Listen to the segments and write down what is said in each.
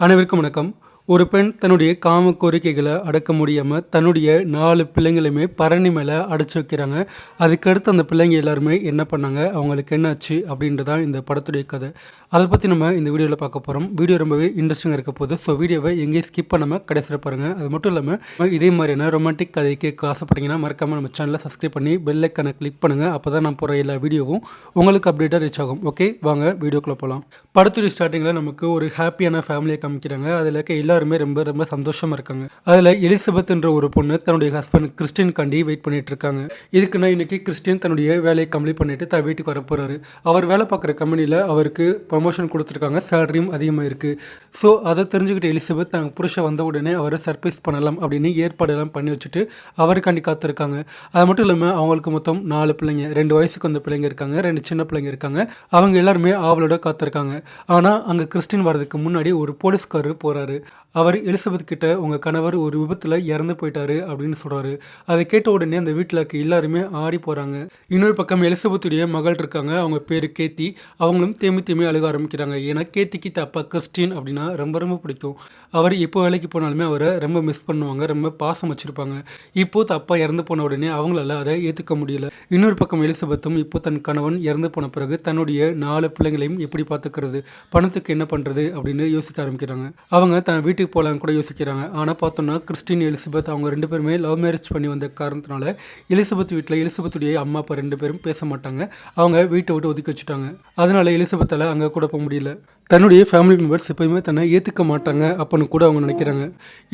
அனைவருக்கும் வணக்கம். ஒரு பெண் தன்னுடைய காம கோரிக்கைகள அடக்க முடியாம, தன்னுடைய 4 பிள்ளைங்களையுமே பரணி மேல அடைச்சு வைக்கிறாங்க. அதுக்கடுத்து அந்த பிள்ளைங்க எல்லாருமே என்ன பண்ணாங்க? அவங்களுக்கு என்னாச்சு? அப்படின்றது தான் இந்த படத்துடைய கதை. அத பத்தி நம்ம இந்த வீடியோல பார்க்க போறோம். வீடியோ ரொம்பவே இன்ட்ரெஸ்டிங்கா இருக்க போகுது. ஸோ வீடியோவ எங்கேயும் ஸ்கிப் பண்ணாம கடைசி வரை பாருங்க. அது மட்டும் இல்லாம இதே மாதிரியான ரொமான்டிக் கதை கேட்க ஆசைப்பட்டீங்கன்னா, மறக்காம நம்ம சேனல சப்ஸ்கிரைப் பண்ணி பெல் ஐக்கான கிளிக் பண்ணுங்க. அப்பதான் நான் போடுற எல்லா வீடியோவும் உங்களுக்கு அப்டேட்டா ரீச் ஆகும். ஓகே, வாங்க வீடியோக்குள்ள போலாம். படத்துடைய ஸ்டார்ட்டிங்ல நமக்கு ஒரு ஹேப்பியான ஃபேமிலியை காமிக்கிறாங்க. அதில் இருக்க எல்லாருமே ரொம்ப ரொம்ப சந்தோஷமா இருக்காங்க. அதில் எலிசபெத்ன்ற ஒரு பொண்ணு தன்னுடைய ஹஸ்பண்ட் கிறிஸ்டின்காண்டி வெயிட் பண்ணிட்டு இருக்காங்க. இதுக்குன்னா இன்னைக்கு கிறிஸ்டின் தன்னுடைய வேலையை கம்ப்ளீட் பண்ணிட்டு தான் வீட்டுக்கு வர போறாரு. அவர் வேலை பார்க்குற கம்பெனியில் அவருக்கு ப்ரமோஷன் கொடுத்துருக்காங்க, சேலரியும் அதிகமாக இருக்கு. ஸோ அதை தெரிஞ்சுக்கிட்ட எலிசபெத் தன் புருஷன் வந்த உடனே அவரை சர்ப்ரைஸ் பண்ணலாம் அப்படின்னு ஏற்பாடெல்லாம் பண்ணி வச்சுட்டு அவருக்காண்டி காத்திருக்காங்க. அது மட்டும் இல்லாமல் அவங்களுக்கு மொத்தம் 4 பிள்ளைங்க, 2 வயசுக்கு வந்த பிள்ளைங்க இருக்காங்க, 2 சின்ன பிள்ளைங்க இருக்காங்க. அவங்க எல்லாருமே ஆவலோட காத்திருக்காங்க. ஆனால் அங்கே கிறிஸ்டின் வர்றதுக்கு முன்னாடி ஒரு போலீஸ்காரர் போகிறாரு. அவர் எலிசபெத் கிட்ட உங்கள் கணவர் ஒரு விபத்தில் இறந்து போயிட்டாரு அப்படின்னு சொல்கிறாரு. அதை கேட்ட உடனே அந்த வீட்டில் இருக்க எல்லாருமே ஆடி போகிறாங்க. இன்னொரு பக்கம் எலிசபெத்துடைய மகள் இருக்காங்க, அவங்க பேர் கேத்தி. அவங்களும் தேம்பி தேம்பி அழுக ஆரம்பிக்கிறாங்க. ஏன்னா கேத்திக்கு அப்பா கிறிஸ்டின் அப்படின்னா ரொம்ப ரொம்ப பிடிக்கும். அவர் எப்போ வேலைக்கு போனாலுமே அவரை ரொம்ப மிஸ் பண்ணுவாங்க, ரொம்ப பாசம் வச்சுருப்பாங்க. இப்போ அப்பா இறந்து போன உடனே அவங்களால அதை ஏற்றுக்க முடியல. இன்னொரு பக்கம் எலிசபெத்தும் இப்போ தன் கணவன் இறந்து போன பிறகு தன்னுடைய 4 பிள்ளைங்களையும் எப்படி பார்த்துக்கிறது, பணத்துக்கு என்ன பண்ணுறது அப்படின்னு யோசிக்க ஆரம்பிக்கிறாங்க. அவங்க தன் வீட்டுக்கு போகலான்னு கூட யோசிக்கிறாங்க. ஆனால் பார்த்தோன்னா கிறிஸ்டின் எலிசபெத் அவங்க 2 பேருமே லவ் மேரேஜ் பண்ணி வந்த காரணத்தினால எலிசபெத் வீட்டில் எலிசபெத்துடைய அம்மா அப்பா 2 பேரும் பேச மாட்டாங்க. அவங்க வீட்டை விட்டு ஒதுக்கி வச்சுட்டாங்க. அதனால எலிசபெத்தால் அங்கே கூட போக முடியல. தன்னுடைய ஃபேமிலி மெம்பர்ஸ் எப்போயுமே தன்னை ஏற்றுக்க மாட்டாங்க அப்படின்னு கூட அவங்க நினைக்கிறாங்க.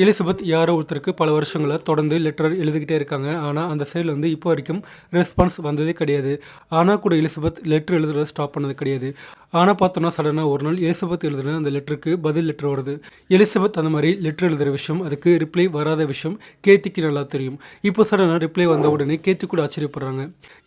எலிசபெத் யாரோ ஒருத்தருக்கு பல வருஷங்களாக தொடர்ந்து லெட்டர் எழுதிக்கிட்டே இருக்காங்க. ஆனால் அந்த சைடில் வந்து இப்போ வரைக்கும் ரெஸ்பான்ஸ் வந்ததே கிடையாது. ஆனால் கூட எலிசபெத் லெட்டர் எழுதுறத ஸ்டாப் பண்ணது கிடையாது. ஆனால் பார்த்தோன்னா சடனாக ஒரு நாள் எலிசபெத் எழுதுன அந்த லெட்டருக்கு பதில் லெட்டர் வருது. எலிசபெத் அந்த மாதிரி லெட்டர் எழுதுகிற விஷயம், அதுக்கு ரிப்ளை வராத விஷயம் கேத்திக்கு நல்லா தெரியும். இப்போ சடனாக ரிப்ளை வந்த உடனே கேத்தி கூட ஆச்சரியப்படுறாங்க.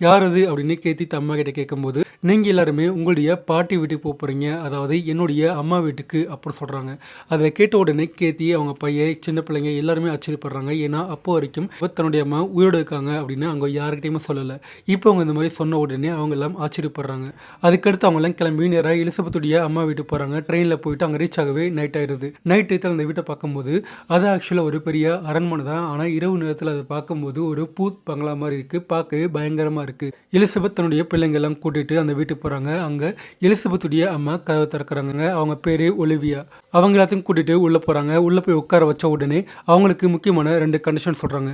யார் அது அப்படின்னு கேத்தி அம்மா கிட்ட கேட்கும்போது, நீங்கள் எல்லாருமே உங்களுடைய பாட்டி வீட்டுக்கு போக போகிறீங்க, அதாவது என்னுடைய அம்மா வீட்டுக்கு அப்படின்னு சொல்கிறாங்க. அதை கேட்ட உடனே கேத்தி அவங்க பையன் சின்ன பிள்ளைங்க எல்லாருமே ஆச்சரியப்படுறாங்க. ஏன்னா அப்போ வரைக்கும் தன்னுடைய அம்மா உயிரோடு இருக்காங்க அப்படின்னு அவங்க யாருக்கிட்டையுமே சொல்லலை. இப்போ அவங்க இந்த மாதிரி சொன்ன உடனே அவங்க எல்லாம் ஆச்சரியப்படுறாங்க. அதுக்கடுத்து அவங்க எல்லாம் கிளம்பி நேராக எலிசபெத்துடைய அம்மா வீட்டுக்கு போகிறாங்க. ட்ரெயினில் போயிட்டு அங்கே ரீச் ஆகவே நைட் ஆயிடுது. நைட் டயத்தில் அந்த வீட்டை பார்க்கும்போது அது ஆக்சுவலாக ஒரு பெரிய அரண்மனை தான். ஆனால் இரவு நேரத்தில் அதை பார்க்கும்போது ஒரு பூத் பங்களா மாதிரி இருக்குது, பார்க்கவே பயங்கரமாக இருக்குது. எலிசபெத் தன்னுடைய பிள்ளைங்க எல்லாம் கூட்டிகிட்டு அந்த வீட்டுக்கு போகிறாங்க. அங்கே எலிசபெத்துடைய அம்மா கதவை திறக்கிறாங்க. அவங்க பேர் ஒலிவியா. அவங்க எல்லாத்தையும் கூட்டிகிட்டு உள்ளே போகிறாங்க. உள்ளே போய் உட்கார வச்ச உடனே அவங்களுக்கு முக்கியமான 2 கண்டிஷன் சொல்கிறாங்க.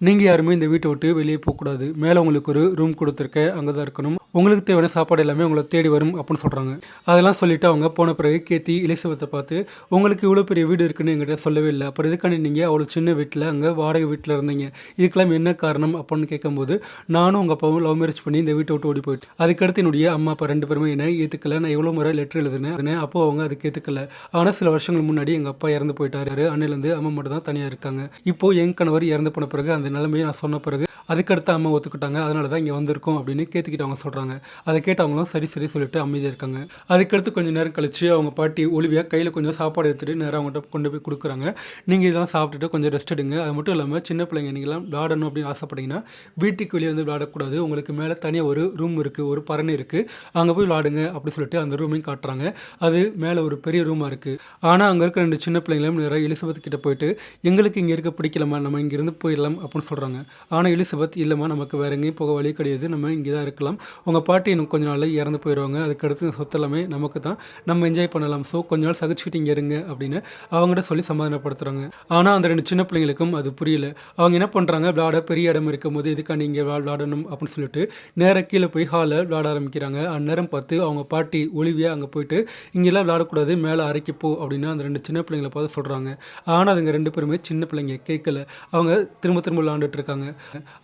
நீங்கள் யாருமே இந்த வீட்டை விட்டு வெளியே போகக்கூடாது, மேலே உங்களுக்கு ஒரு ரூம் கொடுத்துருக்கேன், அங்கே தான் இருக்கணும், உங்களுக்கு தேவையான சாப்பாடு எல்லாமே உங்களை தேடி வரும் அப்படின்னு சொல்கிறாங்க. அதெல்லாம் சொல்லிவிட்டு அவங்க போன பிறகு கேத்தி எலிசபெத்தை பார்த்து, உங்களுக்கு இவ்வளோ பெரிய வீடு இருக்குன்னு எங்கிட்ட சொல்லவே இல்லை, அப்புறம் இதுக்காண்டி நீங்கள் அவ்வளோ சின்ன வீட்டில் அங்கே வாடகை வீட்டில் இருந்தீங்க, இதுக்கெல்லாம் என்ன காரணம் அப்படின்னு கேட்கும்போது, நானும் உங்கள் அப்பாவும் லவ் மேரேஜ் பண்ணி இந்த வீட்டை விட்டு ஓடி போயிட்டு அதுக்கடுத்து என்னுடைய அம்மா அப்பா 2 பேருமே என்ன ஏற்றுக்கல. நான் எவ்வளோ முறை லெட்டர் எழுதுனேன், அப்போ அவங்க அதுக்கு ஏற்றுக்கல. ஆனால் சில வருஷங்கள் முன்னாடி எங்கள் அப்பா இறந்து போயிட்டாரு, அன்னையிலேருந்து அம்மா மட்டும் தான் தனியாக இருக்காங்க. இப்போ என் கணவர் இறந்து போன பிறகு அந்த நிலைமையை நான் சொன்ன பிறகு அதுக்கடுத்து அம்மா ஒத்துக்கிட்டாங்க, அதனால தான் இங்கே வந்திருக்கோம் அப்படின்னு கேத்துக்கிட்டு அவங்க சொல்கிறாங்க. அதை கேட்டவங்களும் சரி சரி சொல்லிட்டு அமைதியாக இருக்காங்க. அதுக்கடுத்து கொஞ்சம் நேரம் கழிச்சு அவங்க பாட்டி ஒலிவியா கையில் கொஞ்சம் சாப்பாடு எடுத்துகிட்டு நேராக அவங்ககிட்ட கொண்டு போய் கொடுக்குறாங்க. நீங்கள் இதெல்லாம் சாப்பிட்டுட்டு கொஞ்சம் ரெஸ்ட் எடுங்க, அது மட்டும் இல்லாமல் சின்ன பிள்ளைங்க நீங்களாம் விளாடணும் அப்படின்னு ஆசைப்பட்டீங்கன்னா வீட்டுக்கு வெளியே வந்து விளாடக்கூடாது, உங்களுக்கு மேலே தனியாக ஒரு ரூம் இருக்குது, ஒரு பரணி இருக்குது, அங்கே போய் விளாடுங்க அப்படின்னு சொல்லிட்டு அந்த ரூமையும் காட்டுறாங்க. அது மேலே ஒரு பெரிய ரூமாக இருக்குது. ஆனால் அங்கே இருக்க 2 சின்ன பிள்ளைங்களும் நேராக எலிசபெத் கிட்ட போயிட்டு, எங்களுக்கு இங்கே இருக்க பிடிக்கலாமா, நம்ம இங்கேருந்து போயிடலாம் அப்படின்னு சொல்கிறாங்க. ஆனால் எலிசபெத் இல்லைம்மா, நமக்கு வேற எங்கேயும் போக வழி கிடையாது, நம்ம இங்கே தான் இருக்கலாம், உங்கள் பாட்டி இன்னும் கொஞ்ச நாள் இறந்து போயிடுவாங்க, அதுக்கடுத்து சொத்து எல்லாமே நமக்கு தான், நம்ம என்ஜாய் பண்ணலாம், ஸோ கொஞ்ச நாள் சகிச்சுக்கிட்டு இங்கே இருங்க அப்படின்னு அவங்ககிட்ட சொல்லி சமாதானப்படுத்துகிறாங்க. ஆனால் அந்த 2 சின்ன பிள்ளைங்களுக்கும் அது புரியல. அவங்க என்ன பண்ணுறாங்க, விளாட பெரிய இடம் இருக்கும்போது இதுக்காண்டி இங்கே விளாடணும் அப்படின்னு சொல்லிட்டு நேராக கீழே போய் ஹாலில் விளாட ஆரம்பிக்கிறாங்க. அந்நேரம் பார்த்து அவங்க பாட்டி ஒலிவியா அங்கே போயிட்டு இங்கெல்லாம் விளாடக்கூடாது, மேலே அரைக்கி போ அப்படின்னு அந்த 2 சின்ன பிள்ளைங்களை பார்த்து சொல்கிறாங்க. ஆனால் அதுங்க 2 பேருமே சின்ன பிள்ளைங்க கேட்கல, அவங்க திரும்ப திரும்ப விளாண்டுட்டு இருக்காங்க.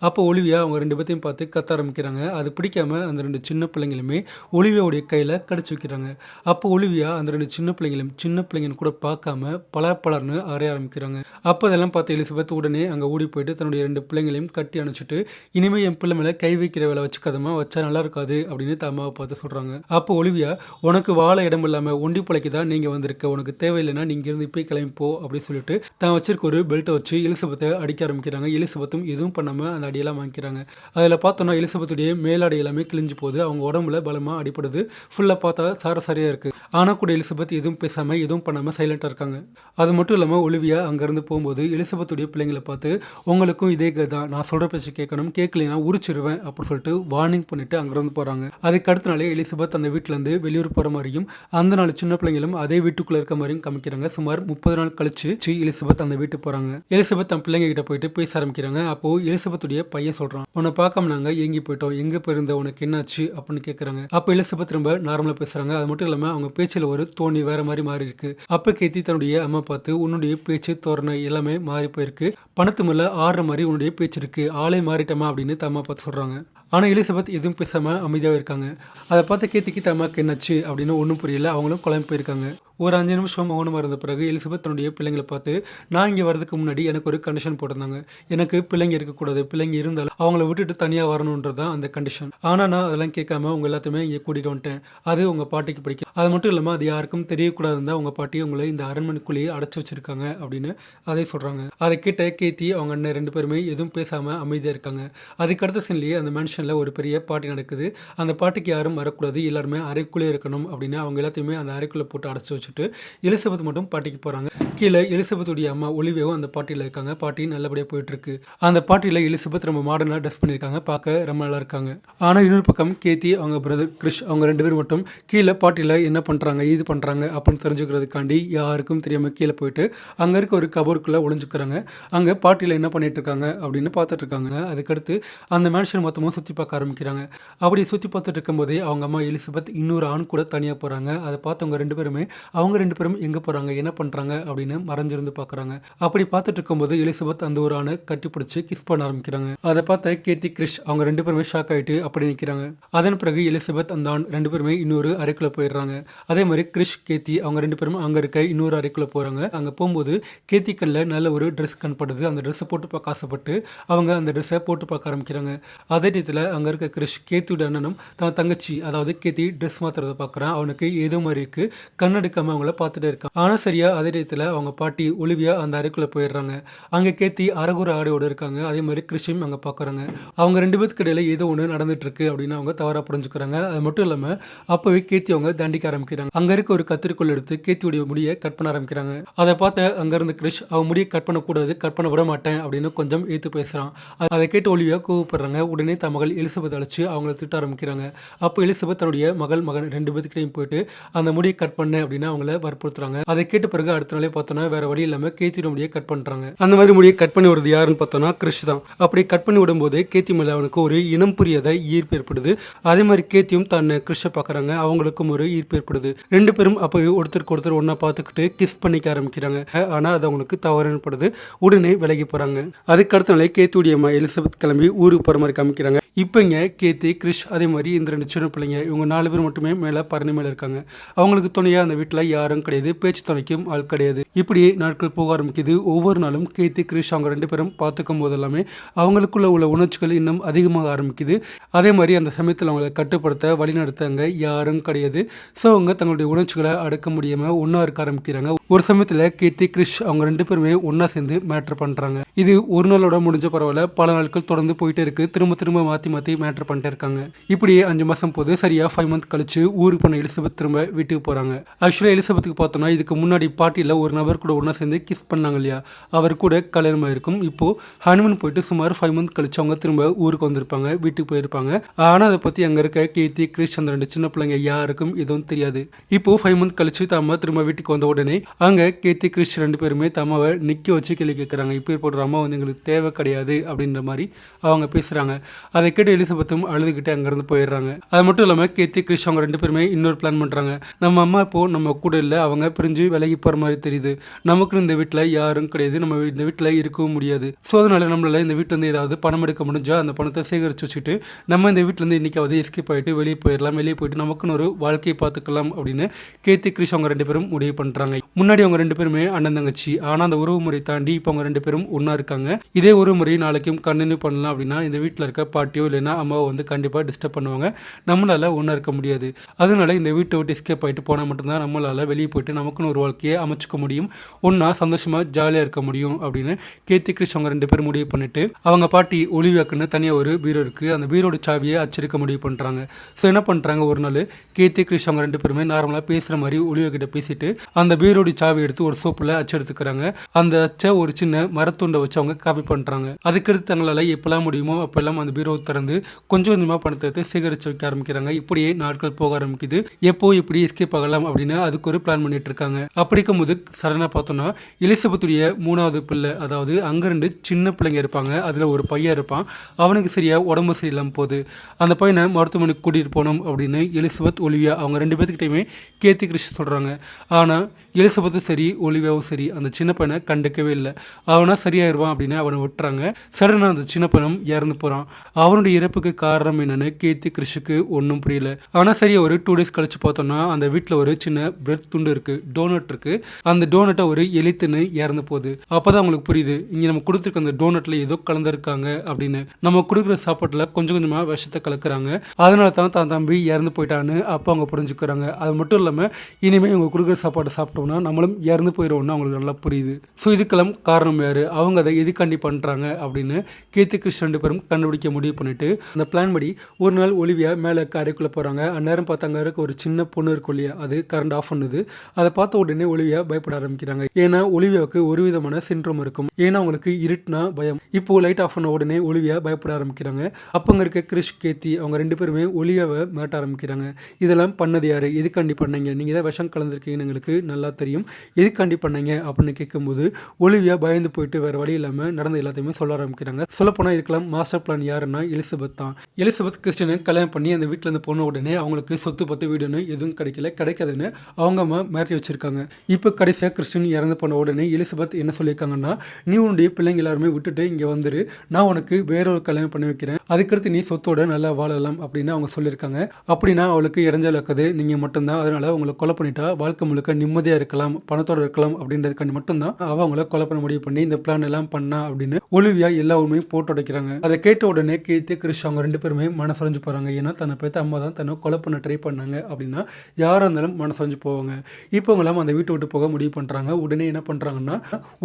அப்போ ஒலிவியா அவங்க 2 பேர்த்தையும் பார்த்து கத்த ஆரம்பிக்கிறாங்க. அது பிடிக்காம அந்த 2 சின்ன பிள்ளைங்களுமே ஒலிவியாவுடைய கையில் கடிச்சு வைக்கிறாங்க. அப்போ ஒலிவியா அந்த 2 சின்ன பிள்ளைங்களையும் சின்ன பிள்ளைங்கன்னு கூட பார்க்காம பலர்னு அறைய ஆரம்பிக்கிறாங்க. அப்போ அதெல்லாம் பார்த்து எலிசபெத் உடனே அங்கே ஓடி போயிட்டு தன்னுடைய 2 பிள்ளைங்களையும் கட்டி அணைச்சிட்டு, இனிமேல் என் பிள்ளை மேலே கை வைக்கிற வேலை வச்சுக்காதமா, வச்சா நல்லா இருக்காது அப்படின்னு அம்மாவை பார்த்து சொல்கிறாங்க. அப்போ ஒலிவியா, உனக்கு வாழ இடம் இல்லாமல் இல்லாமல் ஒண்டி பிழைக்கு தான் நீங்கள் வந்திருக்க, உனக்கு தேவையில்லைன்னா நீங்கள் இருந்து இப்போ கிளம்பி போ அப்படின்னு சொல்லிட்டு தான் வச்சிருக்க ஒரு பெல்ட்டை வச்சு எலிசபெத்தை அடிக்க ஆரம்பிக்கிறாங்க. எலிசபெத்தும் எதுவும் பண்ணாமல் அந்த அடியெல்லாம் வாங்கிக்கிறாங்க. அதில் பார்த்தோன்னா எலிசபெத்துடைய மேலாடை எல்லாமே கிழிஞ்சு போகுது. அவங்க உடம்புல பலமாக அடிப்படுது. ஃபுல்லாக பார்த்தா சாரசாரியாக இருக்குது. ஆனால் கூட எலிசபெத் எதுவும் பேசாமல் எதுவும் பண்ணாமல் சைலண்டாக இருக்காங்க. அது மட்டும் இல்லாமல் ஒலிவியா அங்கேருந்து போகும்போது எலிசபெத்துடைய பிள்ளைங்களை பார்த்து உங்களுக்கும் இதே தான், நான் சொல்கிற பேச்சு கேட்கணும், கேட்கலைன்னா உரிச்சிருவேன் அப்படின்னு சொல்லிட்டு வார்னிங் பண்ணிட்டு அங்கேருந்து போகிறாங்க. அதுக்கு அடுத்த நாளே எலிசபெத் அந்த வீட்டிலேருந்து வெளியூர் போகிற மாதிரியும் அந்த நாள் சின்ன பிள்ளைங்களும் அதே வீட்டுக்குள்ளே இருக்க மாதிரியும் காமிக்கிறாங்க. சுமார் 30 நாள் கழிச்சு எலிசபெத் அந்த வீட்டுக்கு போகிறாங்க. எலிசபெத் தன் பிள்ளைங்க கிட்ட போயிட்டு பேச ஆரம்பிக்கிறாங்க. அப்போ எலிசபெத்துடைய பையன் சொல்கிறான், உன்னை பார்க்காம நாங்கள் எங்கி போயிட்டோம், எங்கே போயிருந்த, உனக்கு என்னாச்சு அப்படின்னு கேட்குறாங்க. அப்போ எலிசபெத் ரொம்ப நார்மலாக பேசுகிறாங்க. அது மட்டும் இல்லாமல் அவங்க பேச்சில் ஒரு தோணி வேற மாதிரி மாறி இருக்கு. அப்போ கேத்தி தன்னுடைய அம்மா பார்த்து உன்னுடைய பேச்சு தோரணை எல்லாமே மாறி போயிருக்கு, பணத்து மேலே ஆடுற மாதிரி உன்னுடைய பேச்சு இருக்கு, ஆளே மாறிட்டமா அப்படின்னு தம்மா பார்த்து சொல்கிறாங்க. ஆனால் எலிசபெத் எதுவும் பேசாமல் அமைதியாக இருக்காங்க. அதை பார்த்து கேத்திக்கு தம்மாக்கு என்னாச்சு அப்படின்னு ஒன்றும் புரியல. அவங்களும் குழம்பு போயிருக்காங்க. ஒரு 5 நிமிஷம் மௌனமாக இருந்த பிறகு எலிசபெத் தன்னுடைய பிள்ளைங்களை பார்த்து, நான் இங்கே வரதுக்கு முன்னாடி எனக்கு ஒரு கண்டிஷன் போட்டிருந்தாங்க. எனக்கு பிள்ளைங்க இருக்கக்கூடாது, பிள்ளைங்க இருந்தாலும் அவங்கள விட்டுட்டு தனியாக வரணுன்றது தான் அந்த கண்டிஷன். ஆனால் நான் அதெல்லாம் கேட்காம உங்கள் எல்லாத்தையுமே இங்கே கூட்டிகிட்டு வந்துட்டேன். அது உங்கள் பாட்டிக்கு பிடிக்கும். அது மட்டும் இல்லாமல் அது யாருக்கும் தெரியக்கூடாதுன்னு தான் உங்கள் பாட்டி உங்களை இந்த அரண்மனைக்குள்ளேயே அடைச்சி வச்சிருக்காங்க அப்படின்னு அதை சொல்கிறாங்க. அதை கேட்ட கேத்தி அவங்க அண்ணன் 2 பேருமே எதுவும் பேசாமல் அமைதியாக இருக்காங்க. அதுக்கு அடுத்த சீன்லேயே அந்த மேன்ஷனில் ஒரு பெரிய பார்ட்டி நடக்குது. அந்த பார்ட்டிக்கு யாரும் வரக்கூடாது, எல்லாருமே அறைக்குள்ளே இருக்கணும் அப்படின்னு அவங்க எல்லாத்தையுமே அந்த அறைக்குள்ளே போட்டு அடைச்சி வச்சுட்டு எலிசபெத் மட்டும் பாட்டிக்கு போறாங்க. கீழே எலிசபெத்துடைய அம்மா ஒலிவியாவும் அந்த பார்ட்டியில் இருக்காங்க. பார்ட்டி நல்லபடியாக போயிட்டு இருக்கு. அந்த பார்ட்டியில் எலிசபெத் ரொம்ப மாடர்னாக ட்ரெஸ் பண்ணியிருக்காங்க, பார்க்க ரொம்ப நல்லா இருக்காங்க. ஆனால் இன்னொரு பக்கம் கேத்தி அவங்க பிரதர் கிறிஷ் அவங்க 2 பேரும் மட்டும் கீழே பார்ட்டியில் என்ன பண்ணுறாங்க இது பண்ணுறாங்க அப்படின்னு தெரிஞ்சுக்கிறதுக்காண்டி யாருக்கும் தெரியாமல் கீழே போயிட்டு அங்கே இருக்க ஒரு கபோர்டுக்குள்ளே ஒளிஞ்சுக்கிறாங்க. அங்கே பார்ட்டியில் என்ன பண்ணிட்டு இருக்காங்க அப்படின்னு பார்த்துட்டு இருக்காங்க. அதுக்கடுத்து அந்த மேன்ஷன் மொத்தமும் சுற்றி பார்க்க ஆரம்பிக்கிறாங்க. அப்படி சுற்றி பார்த்துட்டு இருக்கும்போதே அவங்க அம்மா எலிசபெத் இன்னொரு ஆண் கூட தனியாக போகிறாங்க. அதை பார்த்து அவங்க 2 பேருமே அவங்க 2 பேரும் எங்கே போகிறாங்க என்ன பண்ணுறாங்க அப்படின்னு மறைஞ்சிருந்து பார்க்குறாங்க. அப்படி பார்த்துட்டு இருக்கும்போது எலிசபெத் அந்த ஒரு ஆணை கட்டிப்பிடிச்சு கிஸ் பண்ண ஆரம்பிக்கிறாங்க. அதை பார்த்த கேத்தி கிறிஷ் அவங்க 2 பேருமே ஷாக் ஆகிட்டு அப்படி நிற்கிறாங்க. அதன் பிறகு எலிசபெத் அந்த ஆண் 2 பேருமே இன்னொரு அறைக்குள்ளே போயிடுறாங்க. அதே மாதிரி கிறிஷ் கேத்தி அவங்க 2 பேரும் அங்கே இருக்க இன்னொரு அறைக்குள்ளே போகிறாங்க. அங்கே போகும்போது கேத்தி கண்ணில் நல்ல ஒரு ட்ரெஸ் கண்படுது. அந்த ட்ரெஸ்ஸை போட்டு பார்க்க ஆசைப்பட்டு அவங்க அந்த ட்ரெஸ்ஸை போட்டு பார்க்க ஆரம்பிக்கிறாங்க. அதே நேரத்தில் அங்கே இருக்க கிறிஷ் கேத்தியோட அண்ணனும் தன் தங்கச்சி அதாவது கேத்தி ட்ரெஸ் மாத்திரத்தை பார்க்குறான். அவனுக்கு ஏதோ மாதிரி இருக்கு, கண்ணெடுக்காம அவங்கள பார்த்துட்டே இருக்கான். ஆனால் சரியா அதே நேரத்தில் அவங்க பாட்டி ஒலிவியா அந்த அறைக்குள்ளே போயிடுறாங்க. அங்கே கேத்தி அரகுர ஆடையோடு இருக்காங்க. அதே மாதிரி கிறிஷையும் அங்கே பார்க்குறாங்க. அவங்க 2 பேருக்கு இடையில ஏதோ ஒன்று நடந்துட்டு இருக்கு அப்படின்னு அவங்க தவறாக புரிஞ்சுக்கிறாங்க. அது மட்டும் இல்லாமல் அப்போவே கேத்தி அவங்க தண்டிக்க ஆரம்பிக்கிறாங்க. அங்கே இருக்க ஒரு கத்திரிக்கோள் எடுத்து கேத்தியுடைய முடியை கட் பண்ண ஆரம்பிக்கிறாங்க. அதை பார்த்த அங்கேருந்து கிறிஷ் அவன் முடியை கட் பண்ணக்கூடாது, கட் பண்ண விட மாட்டேன் அப்படின்னு கொஞ்சம் ஏற்று பேசுகிறான். அதை கேட்டு ஒலிவியா கோவப்படுறாங்க. உடனே தன் மகள் எலிசபெத் அழைச்சு அவங்கள திட்ட ஆரம்பிக்கிறாங்க. அப்போ எலிசபெத் தன்னுடைய மகன் 2 பேர்கிட்டையும் போயிட்டு அந்த முடியை கட் பண்ண அப்படின்னு அவங்கள வற்புறுத்துறாங்க. அதை கேட்ட பிறகு அடுத்த நாளே பார்த்தோன்னா வேற வழி இல்லாமல் கேத்தியோட முடியை கட் பண்ணுறாங்க. அந்த மாதிரி முடியை கட் பண்ணி வருது யாருன்னு பார்த்தோன்னா கிறிஷ் தான். அப்படி கட் பண்ணி விடும்போது கேத்தி மேலே அவனுக்கு ஒரு இனம் புரியாத ஈர்ப்பு ஏற்படுது. அதே மாதிரி கேத்தியும் தன்னை கிறிஷை பார்க்குறாங்க. அவங்களுக்கும் ஒரு ஈர்ப்பு ஏற்படுது. 2 பேரும் அப்போவே ஒருத்தருக்கு ஒருத்தர் ஒன்றா பார்த்துக்கிட்டு கிஸ் பண்ணிக்க ஆரம்பிக்கிறாங்க. ஆனால் அது அவங்களுக்கு தவறுப்படுது. உடனே விலகி போகிறாங்க. அதுக்கு அடுத்த நாளே கேத்தியுடைய அம்மா எலிசபெத் கிளம்பி ஊருக்கு போகிற மாதிரி காமிக்கிறாங்க. இப்போ இங்கே கேத்தி கிறிஷ் அதே மாதிரி இந்த 2 சின்ன பிள்ளைங்க இவங்க 4 பேர் மட்டுமே மேலே பரணி மேலே இருக்காங்க. அவங்களுக்கு துணையாக அந்த வீட்டில் யாரும் கிடையாது, பேச்சு துணைக்கும் ஆள் கிடையாது. இப்படியே நாட்கள் போக ஆரம்பிக்குது. ஒவ்வொரு நாளும் கேத்தி கிறிஷ் அவங்க 2 பேரும் பார்த்துக்கும் போது எல்லாமே அவங்களுக்குள்ள உள்ள உணர்ச்சிகள் இன்னும் அதிகமாக ஆரம்பிக்குது. அதே மாதிரி அந்த சமயத்தில் அவங்களை கட்டுப்படுத்த வழிநடத்தாங்க யாரும் கிடையாது. ஸோ அவங்க தங்களுடைய உணர்ச்சிகளை அடக்க முடியாமல் ஒன்றா இருக்க ஆரம்பிக்கிறாங்க. ஒரு சமயத்தில் கேத்தி கிறிஷ் அவங்க 2 பேருமே ஒன்றா சேர்ந்து மேட்ரு பண்ணுறாங்க. இது ஒரு நாளோட முடிஞ்ச பரவாயில்ல, பல நாட்கள் தொடர்ந்து போயிட்டே இருக்கு. திரும்ப மாற்றி மேட்ரு பண்ணிட்டே இருக்காங்க. இப்படியே 5 மாதம் போது சரியா 5 மந்த் கழிச்சு ஊருக்கு போன எலிசபெத் திரும்ப வீட்டுக்கு போகிறாங்க. ஆக்சுவலாக எலிசபெத்துக்கு பார்த்தோன்னா இதுக்கு முன்னாடி பார்ட்டியில் ஒரு நபர் கூட ஒன்றா சேர்ந்து கிஸ் பண்ணாங்க இல்லையா, அவர் கூட கல்யாணமாக இருக்கும். இப்போது ஹனிமூன் போயிட்டு சுமார் 5 மந்த் கழிச்சு அவங்க திரும்ப ஊருக்கு வந்திருப்பாங்க, வீட்டுக்கு போயிருப்பாங்க. ஆனால் அதை பற்றி அங்கே இருக்க கேத்தி கிறிஷ் அந்த 2 சின்ன பிள்ளைங்க யாருக்கும் எதுவும் தெரியாது. இப்போது 5 மந்த் கழிச்சு தாம திரும்ப வீட்டுக்கு வந்த உடனே அங்கே கேத்தி கிறிஷ் 2 பேருமே தம்மாவை நிற்க வச்சு கேள்வி கேட்குறாங்க. இப்போ போடுற அம்மா வந்து எங்களுக்கு தேவை கிடையாது அப்படின்ற மாதிரி அவங்க பேசுகிறாங்க. அதை கேட்டு எலிசபெத்தும் அழுதுகிட்டு அங்கேருந்து போயிடுறாங்க. அது மட்டும் இல்லாமல் கேத்தி கிறிஷ் அவங்க 2 பேருமே இன்னொரு பிளான் பண்ணுறாங்க. நம்ம அம்மா இப்போ நம்ம கூட இல்லை, அவங்க பிரிஞ்சு விலகி போகிற மாதிரி தெரியுது. நமக்குன்னு இந்த வீட்டில் யாரும் கிடையாது, நம்ம இந்த வீட்டில் இருக்கவும் முடியாது. ஸோ அதனால் நம்மளால் இந்த வீட்டிலேருந்து ஏதாவது பணம் எடுக்க முடிஞ்சால் அந்த பணத்தை சேகரித்து வச்சுட்டு நம்ம இந்த வீட்டிலேருந்து இன்றைக்காவது எஸ்கேப் ஆகிட்டு வெளியே போயிடலாம், வெளியே போயிட்டு நமக்குன்னு ஒரு வாழ்க்கையை பார்த்துக்கலாம் அப்படின்னு கேத்தி கிரிஷ் அவங்க 2 பேரும் முடிவு பண்ணுறாங்க. முன்னாடி அவங்க 2 பேருமே அண்ணன் தங்கச்சி, ஆனால் அந்த உறவு முறை தாண்டி இப்போ அவங்க 2 பேரும் ஒன்றா இருக்காங்க. இதே ஒரு முறை நாளைக்கும் கண்டினியூ பண்ணலாம் அப்படின்னா இந்த வீட்டில் இருக்க பாட்டியோ இல்லைன்னா அம்மாவோ வந்து கண்டிப்பாக டிஸ்டர்ப் பண்ணுவாங்க, நம்மளால் ஒன்றா இருக்க முடியாது. அதனால இந்த வீட்டை விட்டு எஸ்கேப் ஆகிட்டு போனால் மட்டும்தான் நம்மளால் வெளியே போயிட்டு நமக்குன்னு ஒரு வாழ்க்கையை அமைச்சிக்க முடியும், ஒன்றா சந்தோஷமாக ஜாலியாக இருக்க முடியும் அப்படின்னு கேத்தி கிரிஷ் அவங்க 2 பேரும் முடிவு பண்ணிட்டு அவங்க பாட்டி ஒலிவியாக்குன்னு தனியாக ஒரு பீரோ இருக்குது, அந்த பீரோட சாவியை அச்சடிக்க முடிவு பண்ணுறாங்க. ஸோ என்ன பண்ணுறாங்க, ஒரு நாள் கேத்தி கிரிஷ் அவங்க 2 பேருமே நார்மலாக பேசுகிற மாதிரி ஒலிவியா கிட்ட பேசிட்டு அந்த பீரோட சாவி எடுத்து ஒரு சோப்பில் அச்சு எடுத்துக்கிறாங்க. அந்த அச்சை ஒரு சின்ன மரத்துண்டை வச்சு அவங்க காப்பி பண்ணுறாங்க. அதுக்கடுத்து தங்களால் எப்பெல்லாம் முடியுமோ அப்பெல்லாம் அந்த பீரோ திறந்து கொஞ்சம் கொஞ்சமாக பணத்தை எடுத்து சேகரித்து வைக்க ஆரம்பிக்கிறாங்க. இப்படியே நாட்கள் போக ஆரம்பிக்குது. எப்போ இப்படி எஸ்கேப் ஆகலாம் அப்படின்னு அதுக்கு ஒரு பிளான் பண்ணிட்டு இருக்காங்க. அப்படி இருக்கும்போது சடனாக பார்த்தோன்னா எலிசபெத்துடைய 3வது பிள்ளை, அதாவது அங்கே 2 சின்ன பிள்ளைங்க இருப்பாங்க, அதில் ஒரு பையன் இருப்பான், அவனுக்கு சரியாக உடம்பு சரியில்லாமல் போகுது. அந்த பையனை மருத்துவமனைக்கு கூட்டிகிட்டு போகணும் அப்படின்னு எலிசபெத் ஒலிவியா அவங்க 2 பேர்த்துக்கிட்டையுமே கேத்தி கிரிஷ் சொல்கிறாங்க. ஆனால் எலிசபெத்தும் சரி ஒலிவியாவும் சரி அந்த சின்ன பையனை கண்டுக்கவே இல்லை. அவனா சரியாயிருவான் அப்படின்னு அவனை விட்டுறாங்க. சடனாக அந்த சின்ன பையனும் இறந்து போகிறான். அவனுடைய இறப்புக்கு காரணம் என்னன்னு கேத்தி கிரிஷுக்கு ஒன்றும் புரியல. ஆனால் சரியாக ஒரு 2 டேஸ் கழிச்சு பார்த்தோன்னா அந்த வீட்டில் ஒரு சின்ன பிரெட் துண்டு இருக்குது, டோனட் இருக்குது, அந்த டோனட்டை ஒரு எலித்துன்னு இறந்து போகுது. அப்போ தான் அவங்களுக்கு புரியுது, இங்கே நம்ம கொடுத்துருக்க அந்த டோனட்டில் ஏதோ கலந்துருக்காங்க அப்படின்னு. நம்ம கொடுக்குற சாப்பாட்டில் கொஞ்சம் கொஞ்சமாக விஷத்தை கலக்குறாங்க, அதனால தான் தான் தம்பி இறந்து போயிட்டான்னு அப்போ அவங்க புரிஞ்சுக்கிறாங்க. அது மட்டும் இல்லாமல் இனிமேல் இவங்க கொடுக்குற சாப்பாட்டை சாப்பிட்டோம்னா நம்மளும் இறந்து போயிடுவோம்னு அவங்களுக்கு நல்லா புரியுது. ஸோ இதுக்கெல்லாம் காரணம் யார், அவங்க அதை எதுக்காண்டி பண்ணுறாங்க அப்படின்னு கேத்தி கிரிஷ் 2 பேரும் கண்டுபிடிக்க முடிவு பண்ணிட்டு அந்த பிளான் படி ஒரு நாள் ஒலிவியா மேலே அறைக்குள்ளே போகிறாங்க. அந்நேரம் பார்த்தாங்க இருக்க ஒரு சின்ன பொண்ணு இருக்கும் இல்லையா, அது கரண்ட் ஆஃப் பண்ணுது. அதை பார்த்த உடனே ஒலிவியா பயப்பட ஆரம்பிக்கிறாங்க. ஏன்னா ஒலிவியாவுக்கு ஒரு விதமான சிண்ட்ரோம் இருக்கும், ஏன்னா அவங்களுக்கு இருட்டுனா பயம். இப்போ லைட் ஆஃப் பண்ண உடனே ஒலிவியா பயப்பட ஆரம்பிக்கிறாங்க. அப்போ அங்கே இருக்க கிரிஷ் கேத்தி அவங்க 2 பேருமே ஒலிவியாவை மிரட்ட ஆரம்பிக்கிறாங்க. இதெல்லாம் பண்ணது யார், எதுக்காண்டி பண்ணீங்க, நீங்கள் தான் விஷம் கலந்துருக்கீங்கன்னு எங்களுக்கு நல்லா தெரியும், எதுக்காண்டி பண்ணீங்க அப்படின்னு கேட்கும்போது ஒலிவியா பயந்து போயிட்டு வேறு வழி இல்லாமல் நடந்த எல்லாத்தையுமே சொல்ல ஆரம்பிக்கிறாங்க. சொல்லப்போனால் இதுக்கெல்லாம் மாஸ்டர் பிளான் யாருன்னா எலிசபெத் தான். எலிசபெத் கிறிஸ்டினை கல்யாணம் பண்ணி அந்த வீட்டிலேருந்து போன உடனே அவங்களுக்கு சொத்து பத்து வீடுன்னு எதுவும் கிடைக்காதுன்னு அவங்க அம்மா மிரட்டி வச்சிருக்காங்க. இப்போ கடைசியாக கிறிஸ்டின் இறந்து போன உடனே எலிசபெத் என்ன சொல்லியிருக்காங்கன்னா, நீ உன்னுடைய பிள்ளைங்க எல்லாருமே விட்டுட்டு இங்கே வந்துரு, நான் உனக்கு வேறொரு கல்யாணம் பண்ணி வைக்கிறேன், அதுக்கடுத்து நீ சொத்தோட நல்லா வாழலாம் அப்படின்னு அவங்க சொல்லியிருக்காங்க. அப்படின்னா அவளுக்கு இடைஞ்சல் வைக்கிறது நீங்கள் மட்டும்தான், அதனால அவங்களை கொலை பண்ணிட்டா வாழ்க்கை முழுக்க நிம்மதியாக இருக்கலாம், பணத்தோட இருக்கலாம் அப்படின்றதுக்காண்டி மட்டும்தான் அவங்கள கொலை பண்ண முடிவு பண்ணி இந்த பிளான் எல்லாம் பண்ணா அப்படின்னு ஒலிவியா எல்லா உண்மையும் போட்டு உடைக்கிறாங்க. அதை கேட்ட உடனே கேத்தி கிரிஷ் அவங்க 2 பேருமே மனசொலைஞ்சு போகிறாங்க. ஏன்னா தன்னை பேத்த அம்மா தான் தன்னை கொலை பண்ண ட்ரை பண்ணாங்க அப்படின்னா யாராக இருந்தாலும் மனசொலைஞ்சு போவாங்க. இப்போ அவங்களாம் அந்த வீட்டை விட்டு போக முடிவு பண்ணுறாங்க. உடனே என்ன பண்ணுறாங்கன்னா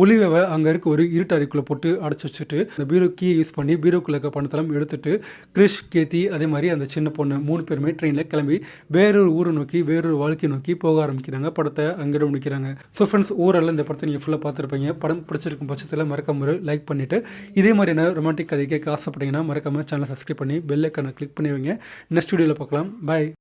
ஒலிவியாவை அங்கே இருக்க ஒரு இருட்டு அறைக்குள்ளே போட்டு அடைச்சி வச்சுட்டு அந்த பீரோ கீயை யூஸ் பண்ணி பீரோக்குள்ள இருக்க பணத்தெல்லாம் எடுத்துட்டு கிரிஷ் கேத்தி அதே மாதிரி அந்த சின்ன பொண்ணு 3 பேருமே ட்ரெயினில் கிளம்பி வேறொரு ஊரை நோக்கி வேறொரு வாழ்க்கையை நோக்கி போக ஆரம்பிக்கிறாங்க. படத்தை அங்கே முடிக்கிறாங்க. ஸோ ஃப்ரெண்ட்ஸ், ஓவரால் இந்த படத்தை நீங்கள் ஃபுல்லாக பார்த்துருப்பீங்க. படம் பிடிச்சிருக்கும் பட்சத்தில் மறக்காம லைக் பண்ணிவிட்டு இதே மாதிரியான ரொமான்டிக் கதை கேட்க ஆசைப்பட்டீங்கன்னா மறக்காம சேனலை சப்ஸ்கிரைப் பண்ணி பெல் ஐக்கானை கிளிக் பண்ணி வைங்க. நெக்ஸ்ட் வீடியோவில் பார்க்கலாம். பாய்.